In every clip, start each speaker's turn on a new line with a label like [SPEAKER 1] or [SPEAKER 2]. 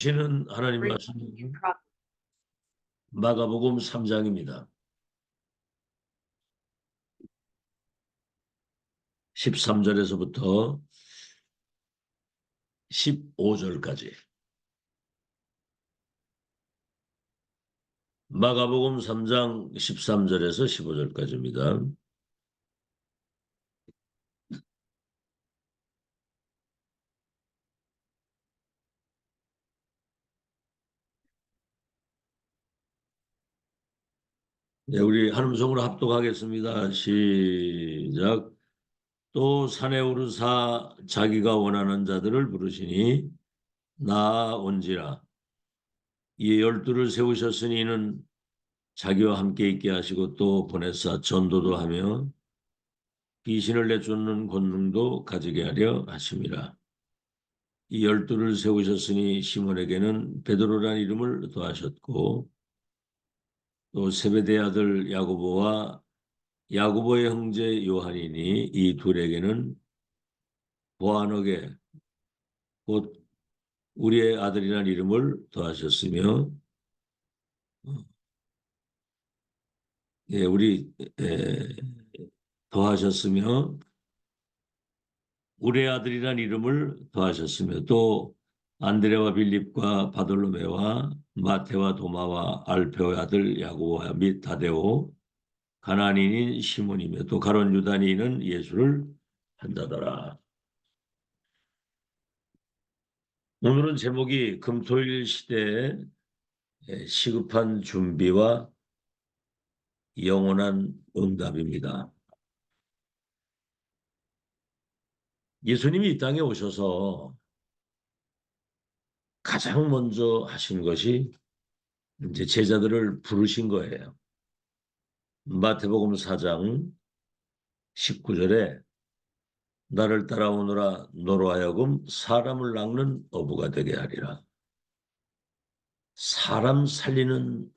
[SPEAKER 1] 주시는 하나님 말씀 마가복음 3장입니다. 13절에서부터 15절까지. 마가복음 3장 13절에서 15절까지입니다. 네, 우리 한음성으로 합독하겠습니다. 시작. 또 산에 오르사 자기가 원하는 자들을 부르시니 나아온지라. 이 12를 세우셨으니 이는 자기와 함께 있게 하시고 또 보내사 전도도 하며 귀신을 내쫓는 권능도 가지게 하려 하심이라. 이 12를 세우셨으니 시몬에게는 베드로란 이름을 더하셨고 또 세베대 아들 야고보와 야고보의 형제 요한이니 이 둘에게는 보아너게 곧 우리의 아들이란 이름을 더하셨으며 더하셨으며 우리의 아들이란 이름을 더하셨으며 또 안드레와 빌립과 바돌로메와 마테와 도마와 알페오의 아들 야고보와 및 다데오 가나안인인 시몬이며 또 가룟 유다니는 예수를 한다더라. 오늘은 제목이 금토일 시대의 시급한 준비와 영원한 응답입니다. 예수님이 이 땅에 오셔서 가장 먼저 하신 것이 이제 제자들을 부르신 거예요. 마태복음 4장 19절에 나를 따라오너라 너로 하여금 사람을 낚는 어부가 되게 하리라. 사람 살리는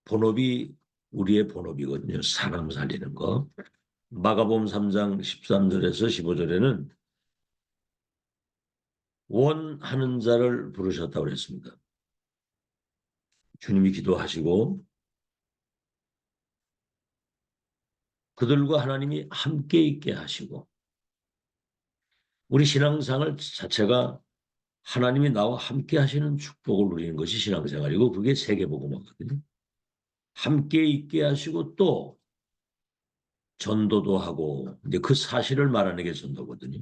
[SPEAKER 1] 본업이 우리의 본업이거든요. 사람 살리는 거. 마가복음 3장 13절에서 15절에는 원하는 자를 부르셨다고 그랬습니다. 주님이 기도하시고 그들과 하나님이 함께 있게 하시고 우리 신앙생활 자체가 하나님이 나와 함께 하시는 축복을 누리는 것이 신앙생활이고 그게 세계복음화거든요. 함께 있게 하시고 또 전도도 하고 이제 그 사실을 말하는 게 전도거든요.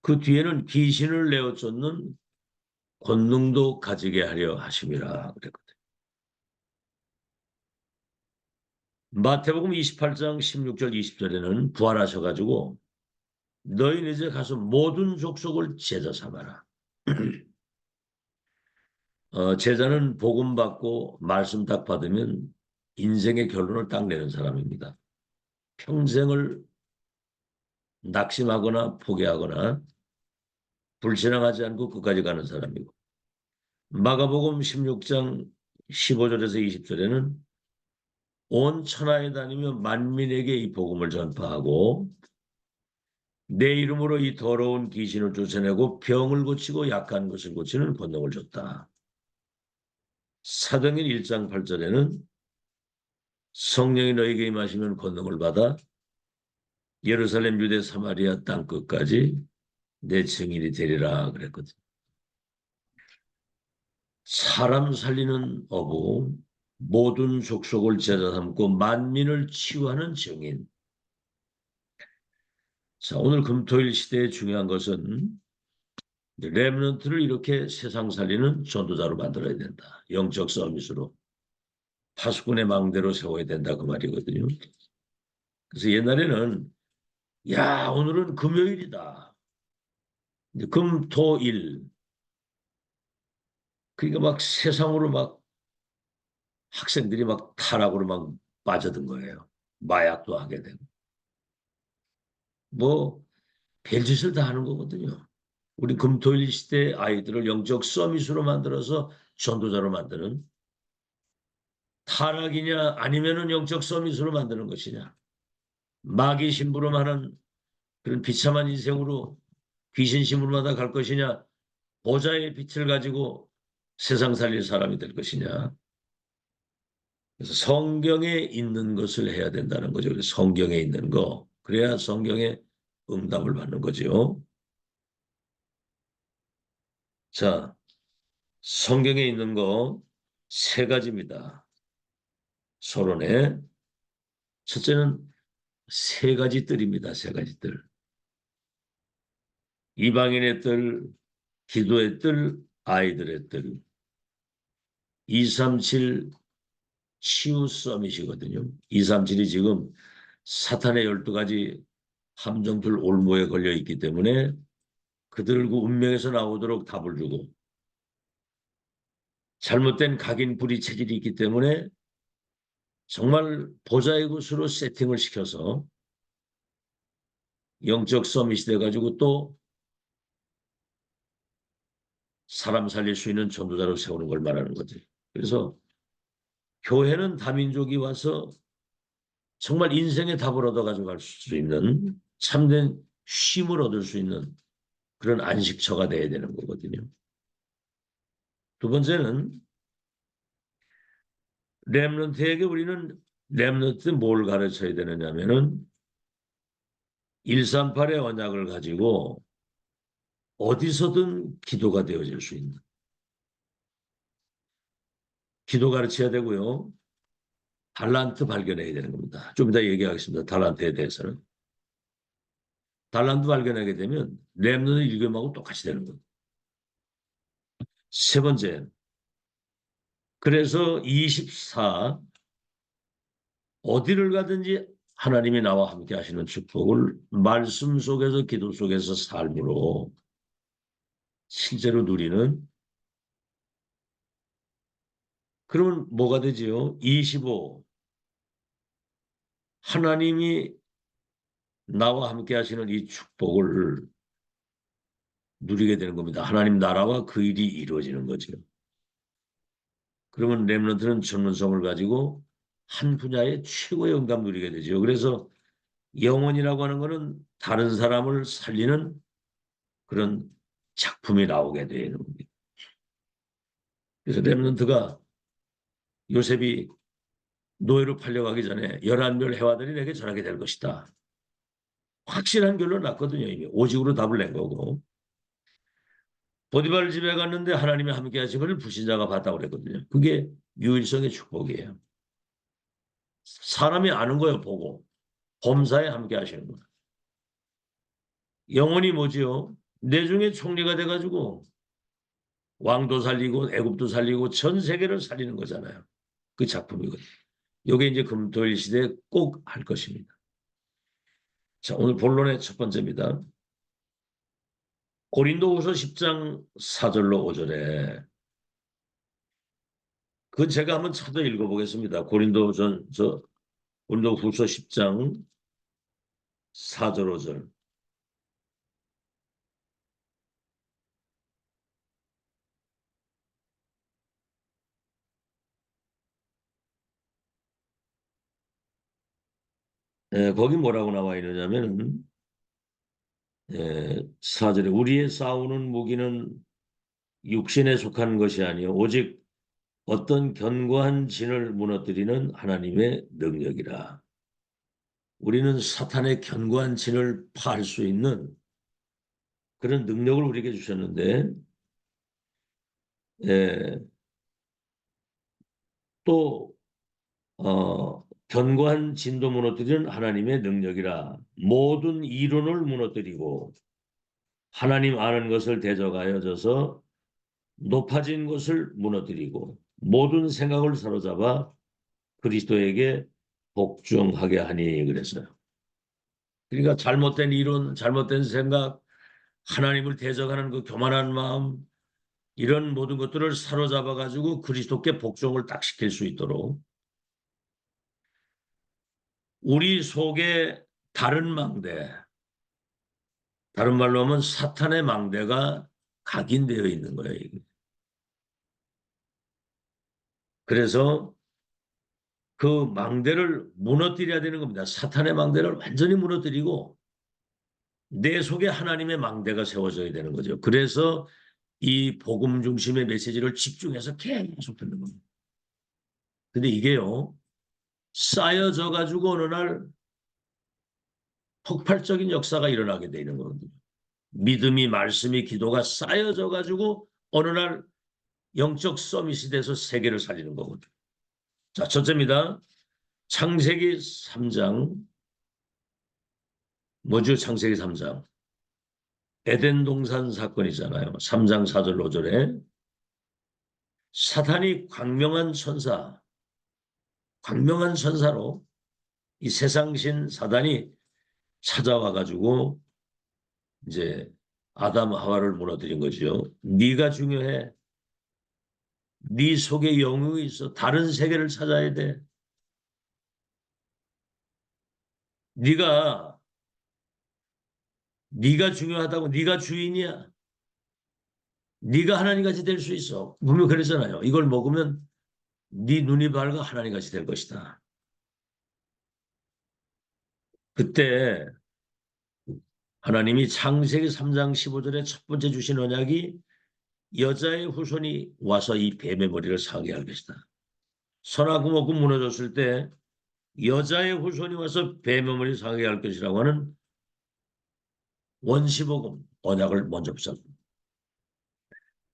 [SPEAKER 1] 그 뒤에는 귀신을 내어 쫓는 권능도 가지게 하려 하심이라 그랬거든요. 마태복음 28장 16절 20절에는 부활하셔가지고 너희는 이제 가서 모든 족속을 제자 삼아라. 제자는 복음 받고 말씀 딱 받으면 인생의 결론을 딱 내는 사람입니다. 평생을 낙심하거나 포기하거나 불신앙하지 않고 끝까지 가는 사람이고 마가복음 16장 15절에서 20절에는 온 천하에 다니며 만민에게 이 복음을 전파하고 내 이름으로 이 더러운 귀신을 쫓아내고 병을 고치고 약한 것을 고치는 권능을 줬다. 사도행전 1장 8절에는 성령이 너에게 임하시면 권능을 받아 예루살렘 유대 사마리아 땅 끝까지 내 증인이 되리라 그랬거든. 사람 살리는 어부, 모든 족속을 제자 삼고 만민을 치유하는 증인. 자, 오늘 금토일 시대의 중요한 것은 렘넌트를 이렇게 세상 살리는 전도자로 만들어야 된다. 영적 서비스로. 파수꾼의 망대로 세워야 된다 그 말이거든요. 그래서 옛날에는 야 오늘은 금요일이다. 금토일. 그러니까 막 세상으로 막 학생들이 막 타락으로 막 빠져든 거예요. 마약도 하게 되고. 뭐 별짓을 다 하는 거거든요. 우리 금토일 시대 아이들을 영적 서밋으로 만들어서 전도자로 만드는 타락이냐 아니면은 영적 서밋으로 만드는 것이냐. 마귀 심부름하는 그런 비참한 인생으로 귀신 신분마다 갈 것이냐? 보좌의 빛을 가지고 세상 살릴 사람이 될 것이냐? 그래서 성경에 있는 것을 해야 된다는 거죠. 그래서 성경에 있는 거. 그래야 성경에 응답을 받는 거죠. 자, 성경에 있는 거 세 가지입니다. 서론에. 첫째는 세 가지 뜰입니다. 세 가지 뜰. 이방인의 뜰, 기도의 뜰, 아이들의 뜰. 237 치유 서밋이거든요. 237이 지금 사탄의 12가지 함정들 올무에 걸려 있기 때문에 그들 그 운명에서 나오도록 답을 주고, 잘못된 각인 불의 체질이 있기 때문에 정말 보좌의 곳으로 세팅을 시켜서 영적 서밋이 돼가지고 또 사람 살릴 수 있는 전도자로 세우는 걸 말하는 거지. 그래서 교회는 다민족이 와서 정말 인생의 답을 얻어가지고 갈 수 있는, 참된 쉼을 얻을 수 있는 그런 안식처가 돼야 되는 거거든요. 두 번째는 렘넌트에게 우리는 렘넌트 뭘 가르쳐야 되느냐면은 138의 언약을 가지고 어디서든 기도가 되어질 수 있는, 기도 가르쳐야 되고요. 달란트 발견해야 되는 겁니다. 좀 이따 얘기하겠습니다. 달란트에 대해서는. 달란트 발견하게 되면 렘넌트 일교하고 똑같이 되는 겁니다. 세 번째, 그래서 24, 어디를 가든지 하나님이 나와 함께 하시는 축복을 말씀 속에서 기도 속에서 삶으로 실제로 누리는, 그러면 뭐가 되지요? 25, 하나님이 나와 함께 하시는 이 축복을 누리게 되는 겁니다. 하나님 나라와 그 일이 이루어지는 거죠. 그러면 렘넌트는 전문성을 가지고 한 분야의 최고의 영감 누리게 되죠. 그래서 영혼이라고 하는 것은 다른 사람을 살리는 그런 작품이 나오게 되는 겁니다. 그래서 렘넌트가 요셉이 노예로 팔려가기 전에 11별 해와들이 내게 전하게 될 것이다. 확실한 결론 났거든요. 이미 오직으로 답을 낸 거고. 보디발 집에 갔는데 하나님이 함께 하심을 불신자가 봤다고 그랬거든요. 그게 유일성의 축복이에요. 사람이 아는 거예요. 보고. 범사에 함께 하시는 거예요. 영혼이 뭐지요? 내중에 총리가 돼가지고 왕도 살리고 애굽도 살리고 전 세계를 살리는 거잖아요. 그 작품이거든요. 이게 이제 금토일 시대에 꼭 할 것입니다. 자, 오늘 본론의 첫 번째입니다. 고린도후서 10장 4절로 5절에, 그 제가 한번 찾아 읽어보겠습니다. 고린도후서 10장 4절 5절. 거기 뭐라고 나와 있느냐면 4절에 우리의 싸우는 무기는 육신에 속한 것이 아니요 오직 어떤 견고한 진을 무너뜨리는 하나님의 능력이라. 우리는 사탄의 견고한 진을 파할 수 있는 그런 능력을 우리에게 주셨는데, 예, 또 견고한 진도 무너뜨리는 하나님의 능력이라. 모든 이론을 무너뜨리고 하나님 아는 것을 대적하여져서 높아진 것을 무너뜨리고 모든 생각을 사로잡아 그리스도에게 복종하게 하니 그랬어요. 그러니까 잘못된 이론, 잘못된 생각, 하나님을 대적하는 그 교만한 마음, 이런 모든 것들을 사로잡아 가지고 그리스도께 복종을 딱 시킬 수 있도록 우리 속에 다른 망대, 다른 말로 하면 사탄의 망대가 각인되어 있는 거예요. 그래서 그 망대를 무너뜨려야 되는 겁니다. 사탄의 망대를 완전히 무너뜨리고 내 속에 하나님의 망대가 세워져야 되는 거죠. 그래서 이 복음 중심의 메시지를 집중해서 계속 듣는 겁니다. 근데 이게요, 쌓여져 가지고 어느 날 폭발적인 역사가 일어나게 되는 거거든요. 믿음이, 말씀이, 기도가 쌓여져 가지고 어느 날 영적 서밋이 돼서 세계를 살리는 거거든요. 자, 첫째입니다. 창세기 3장. 뭐죠? 창세기 3장. 에덴 동산 사건이잖아요. 3장 4절 5절에 사탄이 광명한 천사로 이 세상신 사단이 찾아와 가지고 이제 아담 하와를 무너뜨린 거죠. 네가 중요해. 네 속에 영웅이 있어. 다른 세계를 찾아야 돼. 네가 중요하다고. 네가 주인이야. 네가 하나님같이 될 수 있어. 분명 그랬잖아요. 이걸 먹으면 네 눈이 밝아 하나님같이 될 것이다. 그때 하나님이 창세기 3장 15절에 첫 번째 주신 언약이 여자의 후손이 와서 이 뱀의 머리를 상하게 할 것이다. 선하고 먹고 무너졌을 때 여자의 후손이 와서 뱀의 머리를 상하게 할 것이라고 하는 원시복음 언약을 먼저 붙잡습니다.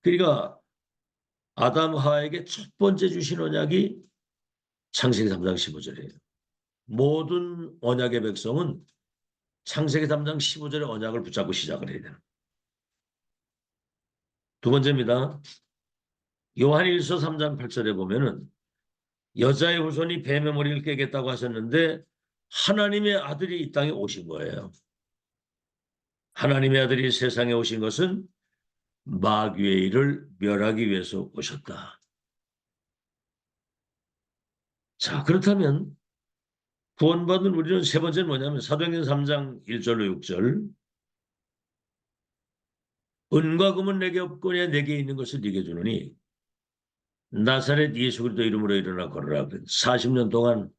[SPEAKER 1] 그러니까 아담 하와에게 첫 번째 주신 언약이 창세기 3장 15절이에요. 모든 언약의 백성은 창세기 3장 15절의 언약을 붙잡고 시작을 해야 돼요. 두 번째입니다. 요한일서 3장 8절에 보면은 여자의 후손이 뱀의 머리를 깨겠다고 하셨는데 하나님의 아들이 이 땅에 오신 거예요. 하나님의 아들이 세상에 오신 것은 마귀의 일을 멸하기 위해서 오셨다. 자, 그렇다면 구원받은 우리는 세 번째는 뭐냐면 사도행전 3장 1절로 6절 은과 금은 내게 없거니와 내게 있는 것을 네게 주노니 나사렛 예수 그리스도 이름으로 일어나 걸으라. 40년 동안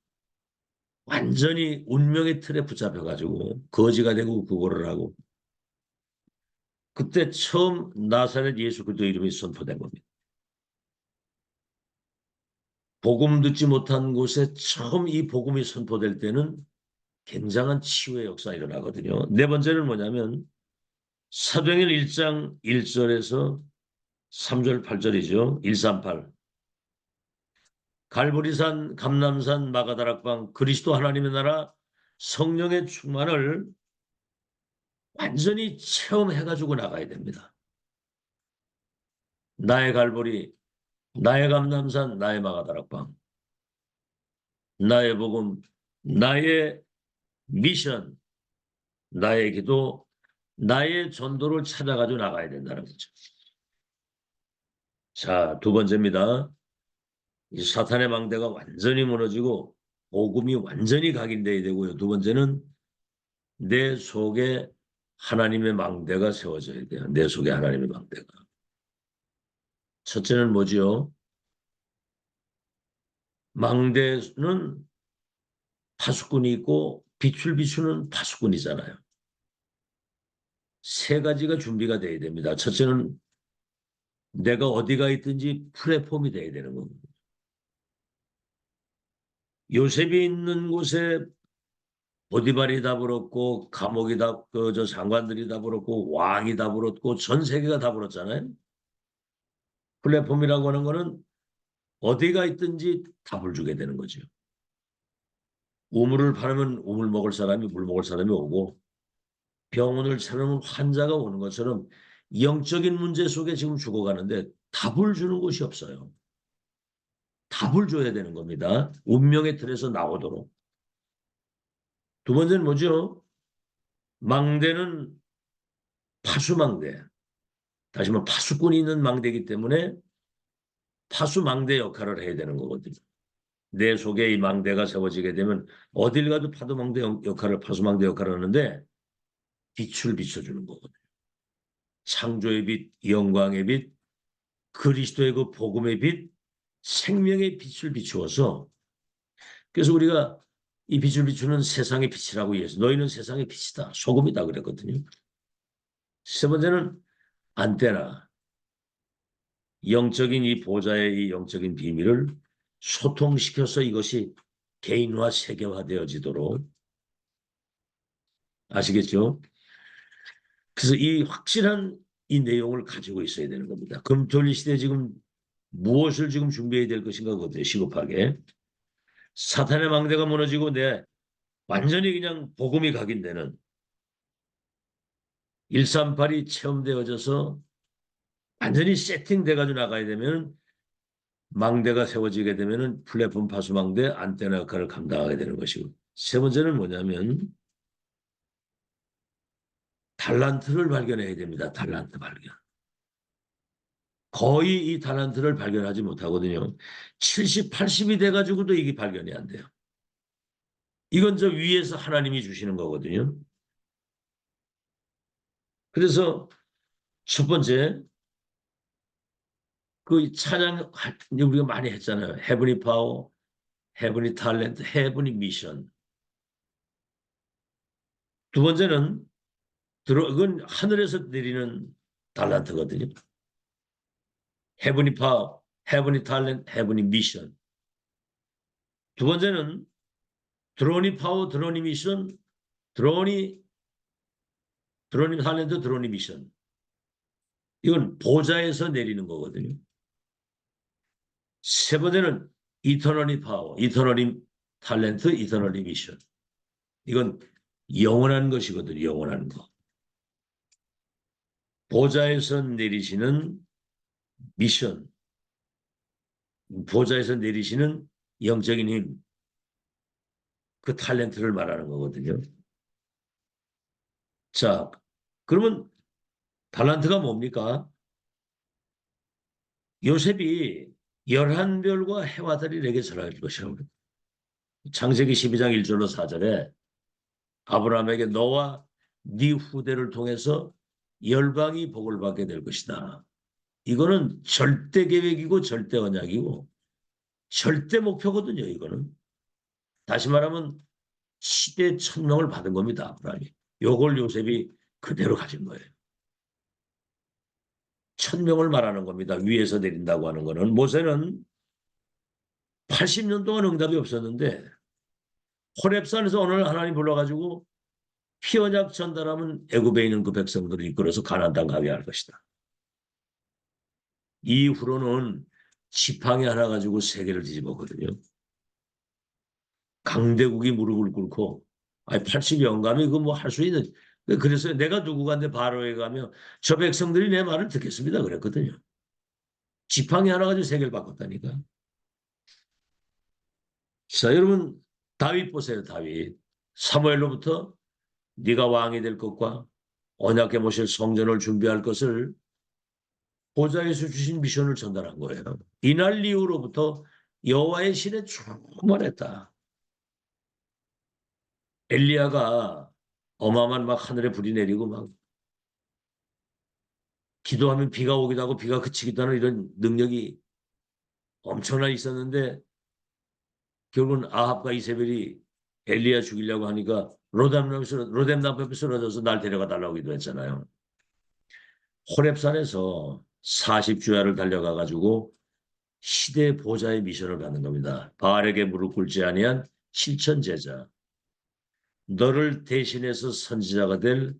[SPEAKER 1] 완전히 운명의 틀에 붙잡혀가지고 거지가 되고 구걸을 하고 그때 처음 나사렛 예수 그리스도 이름이 선포된 겁니다. 복음 듣지 못한 곳에 처음 이 복음이 선포될 때는 굉장한 치유의 역사가 일어나거든요. 네 번째는 뭐냐면 사도행전 1장 1절에서 3절 8절이죠. 138. 갈보리산, 감람산, 마가다락방, 그리스도 하나님의 나라, 성령의 충만을 완전히 체험해가지고 나가야 됩니다. 나의 갈보리, 나의 감람산, 나의 마가다락방, 나의 복음, 나의 미션, 나의 기도, 나의 전도를 찾아가지고 나가야 된다는 거죠. 자, 두 번째입니다. 이 사탄의 망대가 완전히 무너지고 복음이 완전히 각인돼야 되고요. 두 번째는 내 속에 하나님의 망대가 세워져야 돼요. 내 속에 하나님의 망대가. 첫째는 뭐지요? 망대는 파수꾼이 있고 빛을 비추는 파수꾼이잖아요. 세 가지가 준비가 돼야 됩니다. 첫째는 내가 어디가 있든지 플랫폼이 돼야 되는 겁니다. 요셉이 있는 곳에 보디발이 다 불었고 감옥이 다 저 장관들이 다 불었고 왕이 다 불었고 전 세계가 다 불었잖아요. 플랫폼이라고 하는 거는 어디가 있든지 답을 주게 되는 거죠. 우물을 파면 우물 먹을 사람이 물 먹을 사람이 오고 병원을 차려면 환자가 오는 것처럼 영적인 문제 속에 지금 죽어가는데 답을 주는 곳이 없어요. 답을 줘야 되는 겁니다. 운명의 틀에서 나오도록. 두 번째는 뭐죠? 망대는 파수망대. 다시 말해 파수꾼이 있는 망대이기 때문에 파수망대 역할을 해야 되는 거거든요. 내 속에 이 망대가 세워지게 되면 어딜 가도 파수망대 역할을 하는데 빛을 비춰주는 거거든요. 창조의 빛, 영광의 빛, 그리스도의 그 복음의 빛, 생명의 빛을 비추어서 그래서 우리가 이 빛을 비추는 세상의 빛이라고 예수. 너희는 세상의 빛이다. 소금이다 그랬거든요. 세 번째는 안테나. 영적인 이 보좌의 이 영적인 비밀을 소통시켜서 이것이 개인화 세계화되어지도록 아시겠죠? 그래서 이 확실한 이 내용을 가지고 있어야 되는 겁니다. 금토일 시대에 지금 무엇을 지금 준비해야 될 것인가 그거예요. 시급하게. 사탄의 망대가 무너지고 내 완전히 그냥 복음이 각인되는 138이 체험되어져서 완전히 세팅돼가지고 나가야 되면 망대가 세워지게 되면 플랫폼 파수망대 안테나 역할을 감당하게 되는 것이고 세 번째는 뭐냐면 달란트를 발견해야 됩니다. 달란트 발견. 거의 이 달란트를 발견하지 못하거든요. 70, 80이 돼가지고도 이게 발견이 안 돼요. 이건 저 위에서 하나님이 주시는 거거든요. 그래서 첫 번째 그 찬양 우리가 많이 했잖아요. 헤브니 파워, 헤브니 탤런트, 헤브니 미션. 두 번째는 이건 하늘에서 내리는 달란트거든요. 헤브니 파워, 헤브니 탤런트, 헤브니 미션. 두 번째는 드로니 파워, 드로니 미션, 드로니 탤런트, 드로니 미션. 이건 보좌에서 내리는 거거든요. 세 번째는 이터널리 파워, 이터널리 탤런트, 이터널리 미션. 이건 영원한 것이거든요. 영원한 거. 보좌에서 내리시는 미션, 보좌에서 내리시는 영적인 힘, 그 탤런트를 말하는 거거든요. 자, 그러면 달란트가 뭡니까? 요셉이 11별과 해와들이 내게 전할 것이라고. 창세기 12장 1절로 4절에 아브라함에게 너와 네 후대를 통해서 열방이 복을 받게 될 것이다. 이거는 절대 계획이고 절대 언약이고 절대 목표거든요. 이거는. 다시 말하면 시대 천명을 받은 겁니다. 아브라함이. 요걸 요셉이 그대로 가진 거예요. 천명을 말하는 겁니다. 위에서 내린다고 하는 거는. 모세는 80년 동안 응답이 없었는데 호렙산에서 어느 날 하나님 불러가지고 피언약 전달하면 애굽에 있는 그 백성들을 이끌어서 가나안 땅 가게 할 것이다. 이후로는 지팡이 하나 가지고 세계를 뒤집었거든요. 강대국이 무릎을 꿇고 80 영감이 그 뭐 할 수 있는 그래서 내가 누구간데 바로에 가면 저 백성들이 내 말을 듣겠습니다 그랬거든요. 지팡이 하나 가지고 세계를 바꿨다니까. 자 여러분 다윗 보세요. 다윗 사무엘로부터 네가 왕이 될 것과 언약궤 모실 성전을 준비할 것을 보좌에서 주신 미션을 전달한 거예요. 이날 이후로부터 여호와의 신에 충만했다. 엘리야가 어마어마한 막 하늘에 불이 내리고 막 기도하면 비가 오기도 하고 비가 그치기도 하는 이런 능력이 엄청나게 있었는데 결국은 아합과 이세벨이 엘리야 죽이려고 하니까 로뎀 나무 옆에 쓰러져서 날 데려가 달라고 기도했잖아요. 호렙산에서 40주야를 달려가 가지고 시대 보좌의 미션을 받는 겁니다. 바알에게 무릎 꿇지 아니한 실천 제자. 너를 대신해서 선지자가 될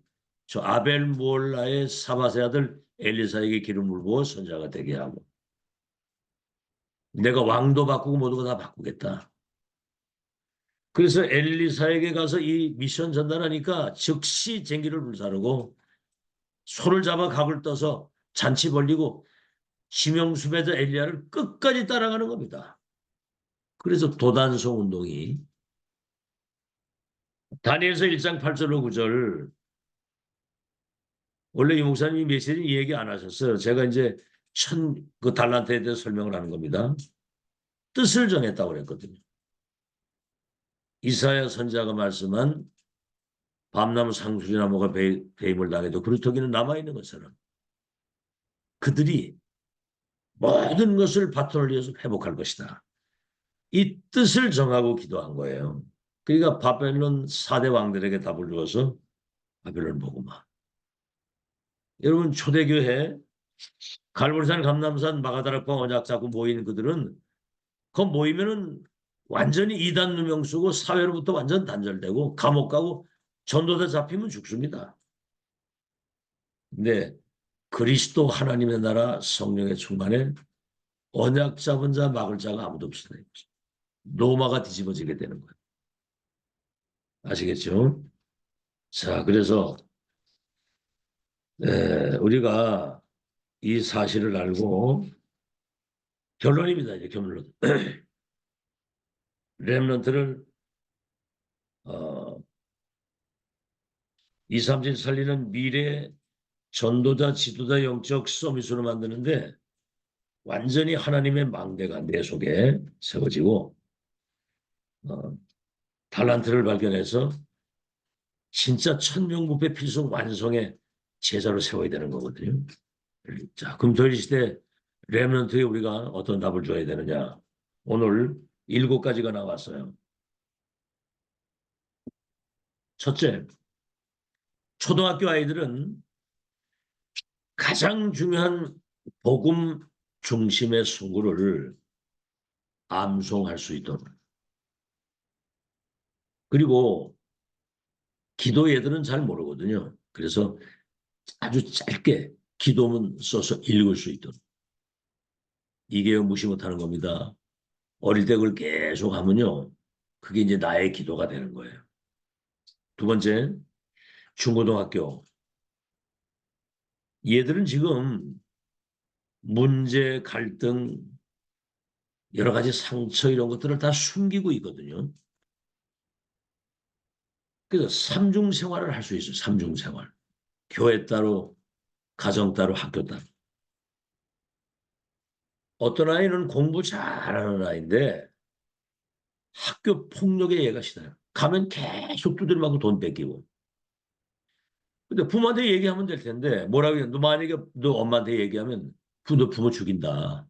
[SPEAKER 1] 저 아벨 무올라의 사바세 아들 엘리사에게 기름을 부어 선지자가 되게 하고 내가 왕도 바꾸고 모두가 다 바꾸겠다. 그래서 엘리사에게 가서 이 미션 전달하니까 즉시 쟁기를 불사르고 소를 잡아 각을 떠서 잔치 벌리고 지명수배자 엘리야를 끝까지 따라가는 겁니다. 그래서 도단성 운동이 다니엘서 1장 8절로 9절 원래 이 목사님이 메시지 얘기 안 하셨어요. 제가 이제 그 달란트에 대해서 설명을 하는 겁니다. 뜻을 정했다고 그랬거든요. 이사야 선지자가 말씀한 밤나무 상수리나무가 배임을 당해도 그루터기는 남아있는 것처럼 그들이 모든 것을 바톤을 이어서 회복할 것이다. 이 뜻을 정하고 기도한 거예요. 그러니까 바벨론 4대 왕들에게 답을 주어서 바벨론 복음화. 여러분 초대교회 갈보리산, 감람산, 마가다락방, 언약 잡고 모인 그들은 그 모이면은 완전히 이단 누명 쓰고 사회로부터 완전 단절되고 감옥 가고 전도대 잡히면 죽습니다. 근데 그리스도 하나님의 나라 성령의 충만에 언약 잡은 자 막을 자가 아무도 없어요. 로마가 뒤집어지게 되는 거예요. 아시겠죠? 자, 그래서 우리가 이 사실을 알고 결론입니다. 이제 결론. 렘넌트를 2, 3진 살리는 미래 전도자, 지도자, 영적 서밋으로 만드는데 완전히 하나님의 망대가 내 속에 세워지고 달란트를 발견해서 진짜 천명부패 필승 완성의 제자로 세워야 되는 거거든요. 자, 금토일 시대 렘넌트에 우리가 어떤 답을 줘야 되느냐. 오늘 7가지가 나왔어요. 첫째, 초등학교 아이들은 가장 중요한 복음 중심의 순구를 암송할 수 있도록. 그리고 기도 얘들은 잘 모르거든요. 그래서 아주 짧게 기도문 써서 읽을 수 있도록. 이게 무시 못하는 겁니다. 어릴 때 그걸 계속 하면요. 그게 이제 나의 기도가 되는 거예요. 두 번째, 중고등학교. 얘들은 지금 문제, 갈등, 여러 가지 상처 이런 것들을 다 숨기고 있거든요. 그래서 삼중 생활을 할 수 있어요. 삼중 생활. 교회 따로, 가정 따로, 학교 따로. 어떤 아이는 공부 잘하는 아이인데 학교 폭력에 얘가 시달려. 가면 계속 두드려 맞고 돈 뺏기고. 근데 부모한테 얘기하면 될 텐데 뭐라고 해? 너 만약에 너 엄마한테 얘기하면 너 부모 죽인다.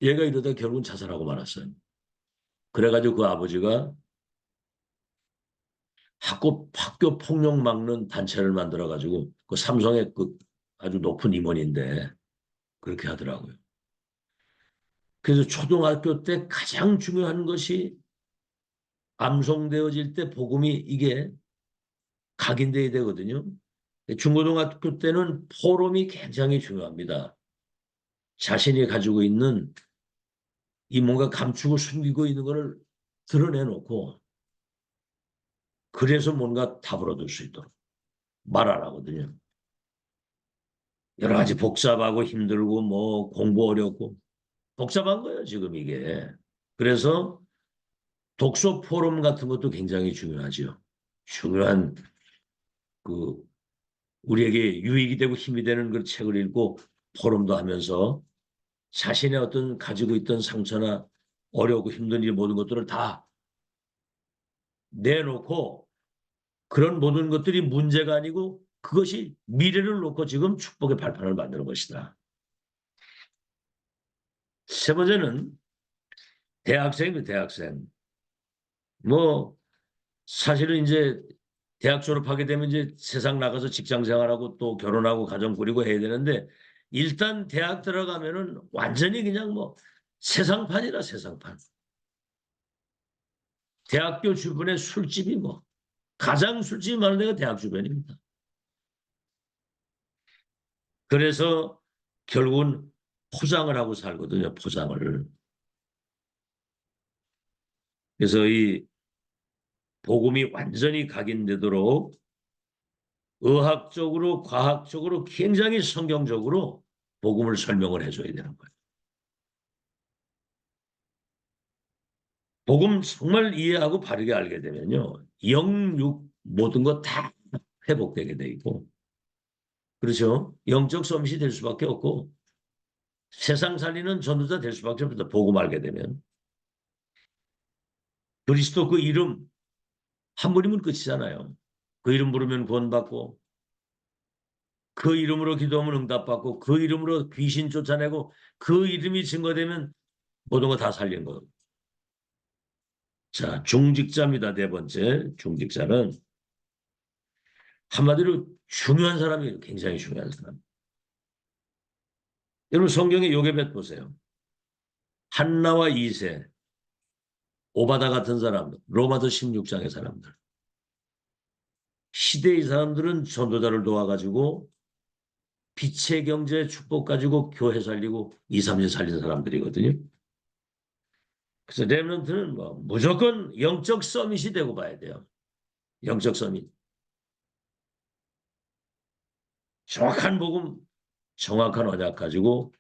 [SPEAKER 1] 얘가 이러다 결국은 자살하고 말았어요. 그래가지고 그 아버지가 학교 폭력 막는 단체를 만들어가지고 그 삼성의 그 아주 높은 임원인데 그렇게 하더라고요. 그래서 초등학교 때 가장 중요한 것이 암송되어질 때 복음이 이게 각인돼야 되거든요. 중고등학교 때는 포럼이 굉장히 중요합니다. 자신이 가지고 있는 이 뭔가 감추고 숨기고 있는 것을 드러내놓고 그래서 뭔가 답을 얻을 수 있도록 말 안 하거든요. 여러 가지 복잡하고 힘들고 뭐 공부 어렵고 복잡한 거예요, 지금 이게. 그래서 독서 포럼 같은 것도 굉장히 중요하죠. 중요한 그 우리에게 유익이 되고 힘이 되는 그 책을 읽고 포럼도 하면서 자신의 어떤 가지고 있던 상처나 어렵고 힘든 일 모든 것들을 다 내놓고 그런 모든 것들이 문제가 아니고 그것이 미래를 놓고 지금 축복의 발판을 만드는 것이다. 세 번째는 대학생입니다. 대학생. 뭐 사실은 이제 대학 졸업하게 되면 이제 세상 나가서 직장 생활하고 또 결혼하고 가정 꾸리고 해야 되는데 일단 대학 들어가면은 완전히 그냥 뭐 세상판이라 세상판. 대학교 주변에 술집이 뭐 가장 술집이 많은 데가 대학 주변입니다. 그래서 결국은 포장을 하고 살거든요. 포장을. 그래서 이 복음이 완전히 각인되도록 의학적으로 과학적으로 굉장히 성경적으로 복음을 설명을 해줘야 되는 거예요. 복음 정말 이해하고 바르게 알게 되면요. 영육 모든 것 다 회복되게 돼 있고 그렇죠. 영적 서밋이 될 수밖에 없고 세상 살리는 전도자 될 수밖에 없다. 복음 알게 되면. 그리스도 그 이름 한 번이면 끝이잖아요. 그 이름 부르면 구원받고 그 이름으로 기도하면 응답받고 그 이름으로 귀신 쫓아내고 그 이름이 증거되면 모든 거 다 살린 거예요. 자, 중직자입니다. 네 번째 중직자는 한마디로 중요한 사람이에요. 굉장히 중요한 사람. 여러분 성경의 요괴벳 보세요. 한나와 이세, 오바다 같은 사람들, 로마서 16장의 사람들. 시대의 사람들은 전도자를 도와가지고 빛의 경제 축복 가지고 교회 살리고 2, 3년 살린 사람들이거든요. 그래서 렘넌트는 뭐 무조건 영적 서밋이 되고 봐야 돼요. 영적 서밋. 정확한 복음, 정확한 언약 가지고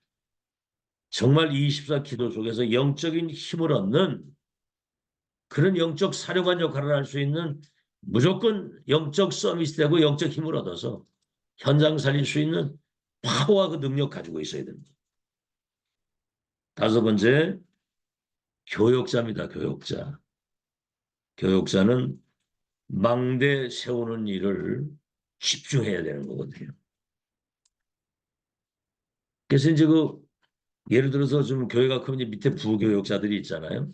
[SPEAKER 1] 정말 24 기도 속에서 영적인 힘을 얻는 그런 영적 사령관 역할을 할 수 있는 무조건 영적 서밋이 되고 영적 힘을 얻어서 현장 살릴 수 있는 파워와 그 능력 가지고 있어야 됩니다. 다섯 번째, 교역자입니다. 교역자. 교역자는 망대 세우는 일을 집중해야 되는 거거든요. 그래서 이제 예를 들어서 좀 교회가 크면 밑에 부교역자들이 있잖아요.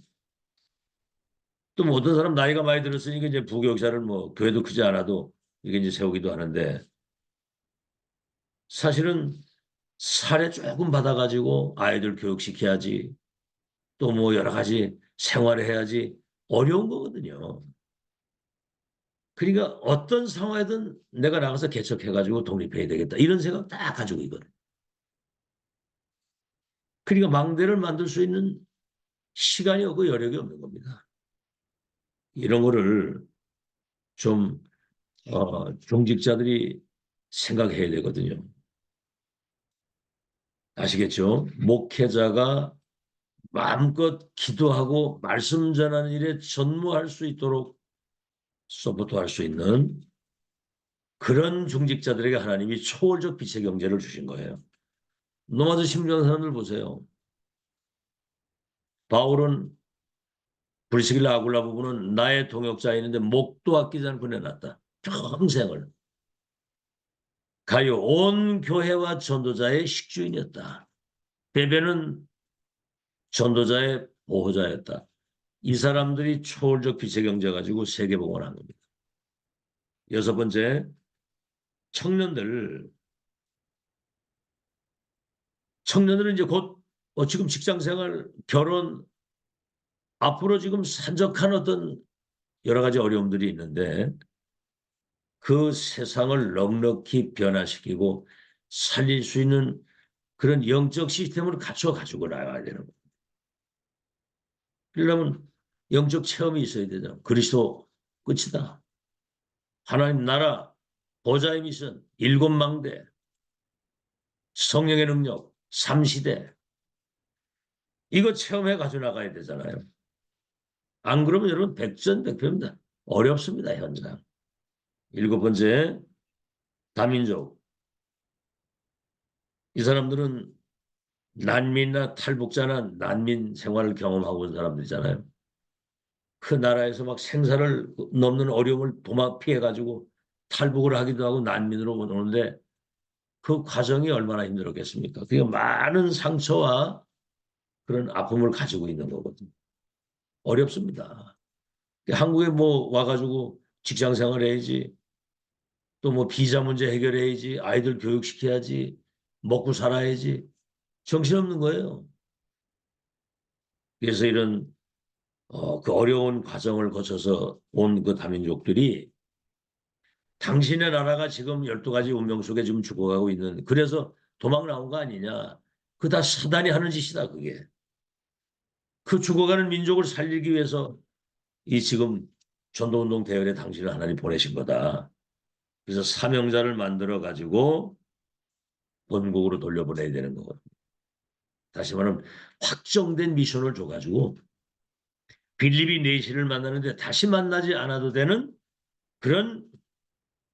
[SPEAKER 1] 또 뭐 어떤 사람 나이가 많이 들었으니까 이제 부교역자를 뭐 교회도 크지 않아도 이게 이제 세우기도 하는데 사실은 사례 조금 받아가지고 아이들 교육시켜야지 또 뭐 여러 가지 생활을 해야지 어려운 거거든요. 그러니까 어떤 상황에든 내가 나가서 개척해가지고 독립해야 되겠다 이런 생각 딱 가지고 있거든. 그러니까 망대를 만들 수 있는 시간이 없고 여력이 없는 겁니다. 이런 거를 좀 종직자들이 생각해야 되거든요. 아시겠죠? 목회자가 마음껏 기도하고 말씀 전하는 일에 전무할 수 있도록 서포트할 수 있는 그런 중직자들에게 하나님이 초월적 빛의 경제를 주신 거예요. 노마드 심리하는 사람들 보세요. 바울은 브리스길라 아굴라 부부는 나의 동역자이는데 목도 아끼지 않고 내놨다. 평생을. 가요 온 교회와 전도자의 식주인이었다. 베베는 전도자의 보호자였다. 이 사람들이 초월적 빛의 경제 가지고 세계복음을 한 겁니다. 여섯 번째, 청년들. 청년들은 이제 곧 지금 직장생활, 결혼, 앞으로 지금 산적한 어떤 여러 가지 어려움들이 있는데 그 세상을 넉넉히 변화시키고 살릴 수 있는 그런 영적 시스템을 갖춰 가지고 나가야 되는 거예요. 그러려면 영적 체험이 있어야 되잖아. 그리스도 끝이다. 하나님 나라, 보좌의 미션, 일곱 망대, 성령의 능력, 삼시대. 이거 체험해 가지고 나가야 되잖아요. 안 그러면 여러분 백전백패입니다. 어렵습니다, 현장. 일곱 번째, 다민족. 이 사람들은 난민이나 탈북자나 난민 생활을 경험하고 있는 사람들이잖아요. 그 나라에서 막 생사를 넘는 어려움을 도망 피해가지고 탈북을 하기도 하고 난민으로 오는데 그 과정이 얼마나 힘들었겠습니까? 그게 많은 상처와 그런 아픔을 가지고 있는 거거든요. 어렵습니다. 한국에 뭐 와가지고 직장 생활 해야지, 또 뭐 비자 문제 해결해야지, 아이들 교육시켜야지, 먹고 살아야지. 정신없는 거예요. 그래서 이런 그 어려운 과정을 거쳐서 온 그 다민족들이 당신의 나라가 지금 12가지 운명 속에 지금 죽어가고 있는 그래서 도망 나온 거 아니냐. 그 다 사단이 하는 짓이다 그게. 그 죽어가는 민족을 살리기 위해서 이 지금 전도운동 대열에 당신을 하나님 보내신 거다. 그래서 사명자를 만들어 가지고 본국으로 돌려보내야 되는 거거든요. 다시 말하면 확정된 미션을 줘가지고 빌립이 네시를 만나는데 다시 만나지 않아도 되는 그런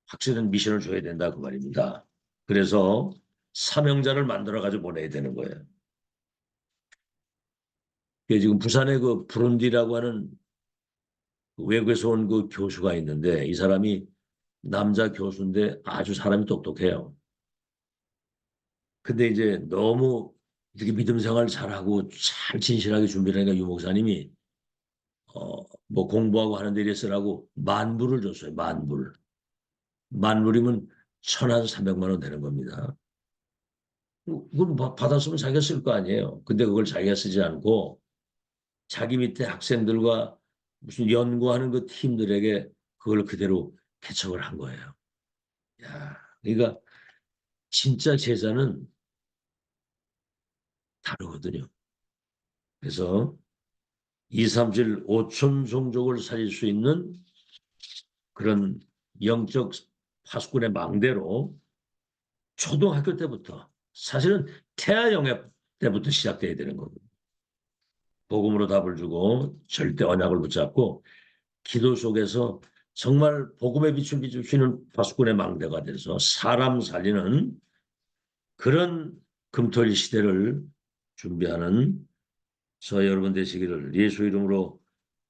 [SPEAKER 1] 확실한 미션을 줘야 된다 그 말입니다. 그래서 사명자를 만들어 가지고 보내야 되는 거예요. 지금 부산에 그 브룬디라고 하는 외국에서 온 그 교수가 있는데 이 사람이 남자 교수인데 아주 사람이 똑똑해요. 근데 이제 너무 이렇게 믿음 생활 잘하고 잘 진실하게 준비를 하니까 유 목사님이 뭐 뭐 공부하고 하는 데 이래 쓰라고 만불을 줬어요. 만불이면 1,300만 원 되는 겁니다. 그걸 받았으면 자기가 쓸 거 아니에요. 근데 그걸 자기가 쓰지 않고 자기 밑에 학생들과 무슨 연구하는 그 팀들에게 그걸 그대로 개척을 한 거예요. 야, 그러니까 진짜 제자는 다르거든요. 그래서 2, 3, 7, 5천 종족을 살릴 수 있는 그런 영적 파수꾼의 망대로 초등학교 때부터 사실은 태아 영역 때부터 시작돼야 되는 거거든요. 복음으로 답을 주고 절대 언약을 붙잡고 기도 속에서 정말 복음의 빛을 비추시는 파수꾼의 망대가 돼서 사람 살리는 그런 금토일 시대를 준비하는 저 여러분 되시기를 예수 이름으로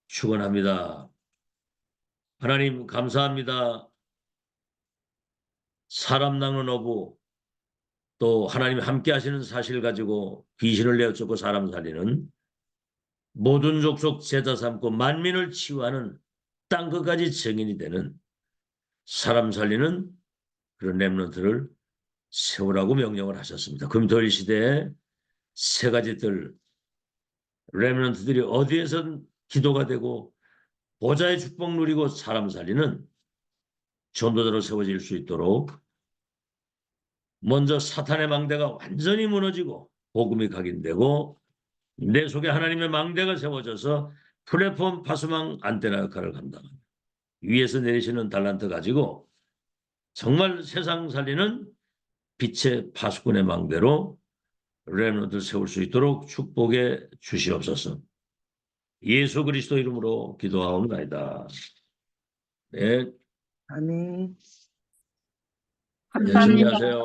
[SPEAKER 1] 축원합니다. 하나님 감사합니다. 사람 낚는 어부 또 하나님 함께 하시는 사실 가지고 귀신을 내어쫓고 사람 살리는 모든 족속 제자 삼고 만민을 치유하는 땅 끝까지 증인이 되는 사람 살리는 그런 렘넌트를 세우라고 명령을 하셨습니다. 금토일 시대에 세 가지 들 렘넌트들이 어디에선 기도가 되고 보좌의 축복 누리고 사람 살리는 전도자로 세워질 수 있도록 먼저 사탄의 망대가 완전히 무너지고 복음이 각인되고 내 속에 하나님의 망대가 세워져서 플랫폼 파수망 안테나 역할을 감당합니다. 위에서 내리시는 달란트 가지고 정말 세상 살리는 빛의 파수꾼의 망대로 렘넌트를 세울 수 있도록 축복해 주시옵소서. 예수 그리스도 이름으로 기도하옵나이다. 네.
[SPEAKER 2] 아멘.
[SPEAKER 1] 네, 정리하세요.